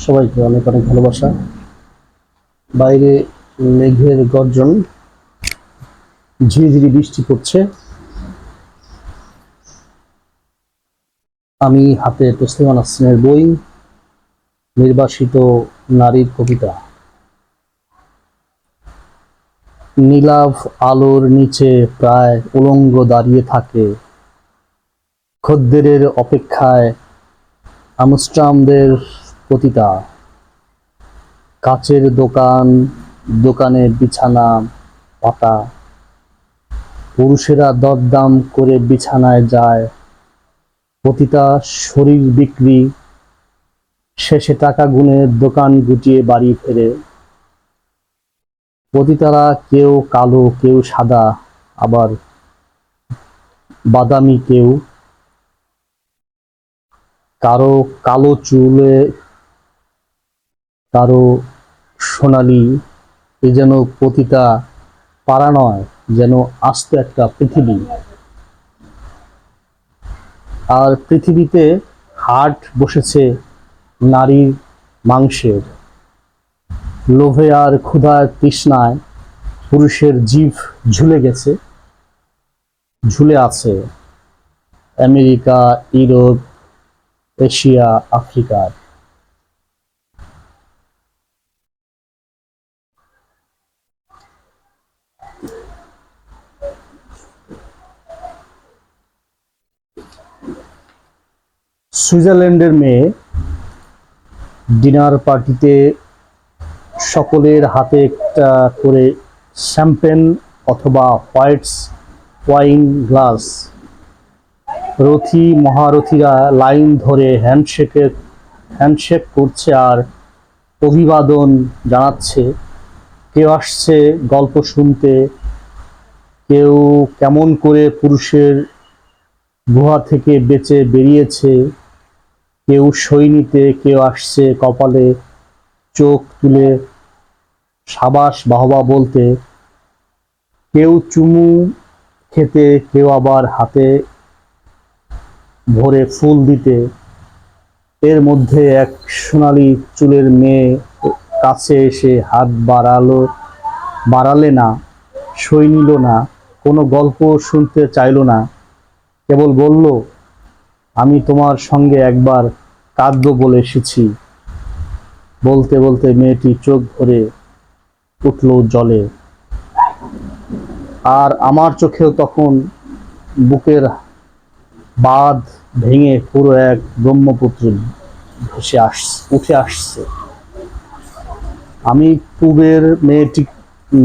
সবাইকে অনেক অনেক ভালোবাসা। বাইরে মেঘের গর্জন, ঝিরিঝিরি বৃষ্টি পড়ছে। আমি হাতে তসলিমা নাসরিনের বই, নির্বাসিত নারীর কবিতা। নীলাভ আলোর নিচে প্রায় উলঙ্গ দাঁড়িয়ে থাকে, খদ্দেরের অপেক্ষায় আমস্টারডামের পতিতা। কাচের দোকান, দোকানে বিছানা পাতা, পুরুষেরা দরদাম করে বিছানায় যায়। পতিতা শরীর বিক্রি, শেষে টাকা গুনে দোকান গুটিয়ে বাড়ি ফেরে। পতিতারা কেউ কালো, কেউ সাদা, আবার বাদামি কেউ। কারো কালো চুলে, কারো সোনালি। এ যেন পতিতা পাড়া নয়, যেন আস্ত একটা পৃথিবী। আর পৃথিবীতে হাট বসেছে নারীর মাংসের। লোভে আর ক্ষুধার তৃষ্ণায় পুরুষের জিভ ঝুলে গেছে, ঝুলে আছে আমেরিকা, ইউরোপ, এশিয়া, আফ্রিকার। সুইজারল্যান্ডের মেয়ে, ডিনার পার্টিতে সকলের হাতে একটা করে শ্যাম্পেন অথবা হোয়াইটস ওয়াইন গ্লাস। রথী মহারথীরা লাইন ধরে হ্যান্ডশেক করছে আর অভিবাদন জানাচ্ছে। কেউ আসছে গল্প শুনতে, কেউ কেমন করে পুরুষের গুহা থেকে বেঁচে বেরিয়েছে, কেউ সই নিতে, কেউ আসছে কপালে চোখ তুলে সাবাস বাহবা বলতে, কেউ চুমু খেতে, কেউ আবার হাতে ভরে ফুল দিতে। এর মধ্যে এক সোনালি চুলের মেয়ে কাছে এসে হাত বাড়ালে না, সই নিল না, কোনো গল্প শুনতে চাইল না, কেবল বলল, আমি তোমার সঙ্গে একবার কাঁদবো বলে এসেছি। বলতে বলতে মেয়েটি চোখ ভরে উঠল জলে। আর আমার চোখেও তখন বুকের বাঁধ ভেঙে পুরো এক ব্রহ্মপুত্র উঠে আসছে। আমি পূবের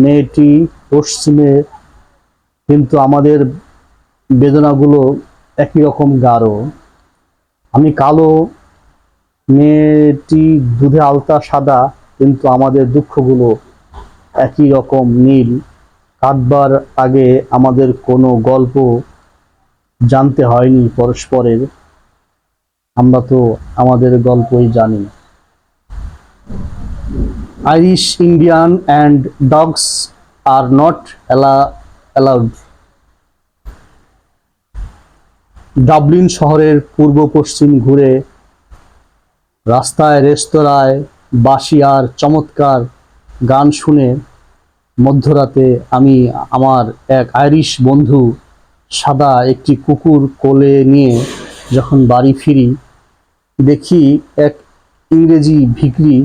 মেয়েটি পশ্চিমে, কিন্তু আমাদের বেদনাগুলো একই রকম গাঢ়। আমি কালো, মেয়েটি দুধে আলতা সাদা, কিন্তু আমাদের দুঃখগুলো একই রকম নীল। কাঁদবার আগে আমাদের কোনো গল্প জানতে হয়নি পরস্পরের, আমরা তো আমাদের গল্পই জানি। Irish Indian and dogs are not allowed. Dublin শহরের পূর্ব পশ্চিম ঘুরে, রাস্তায়, রেস্তোরাঁয় বাঁশি আর চমৎকার গান শুনে মধ্যরাতে আমি আমার এক আইরিশ বন্ধু সাদা একটি কুকুর কোলে নিয়ে যখন বাড়ি ফিরি, দেখি এক ইংরেজি ভিখিরি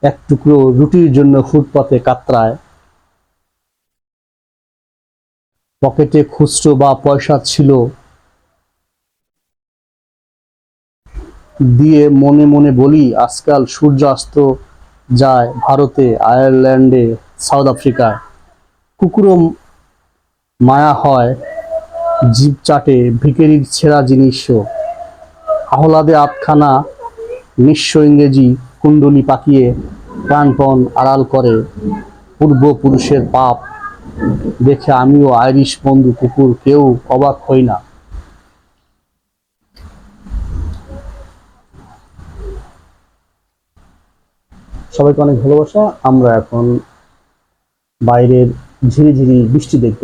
এক টুকরো রুটির জন্য ফুটপাতে কাতরায়। পকেটে খুচরো বা পয়সা ছিল, দিয়ে মনে মনে বলি, আজকাল সূর্যাস্ত যায় ভারতে, আয়ারল্যান্ডে, সাউথ আফ্রিকায়। কুকুরও মায়া হয়, জিভ চাটে, ভিখিরির ছেঁড়া জিনিসও। আহ্লাদে আধখানা নিঃস্ব ইংরেজি কুণ্ডলী পাকিয়ে প্রাণপণ আড়াল করে পূর্বপুরুষের পাপ। দেখে আমিও আইরিশ বন্ধু কুকুর কেউ অবাক হই না। সবাইকে অনেক ভালোবাসা। আমরা এখন বাইরের ঝিরিঝিরি বৃষ্টি দেখব।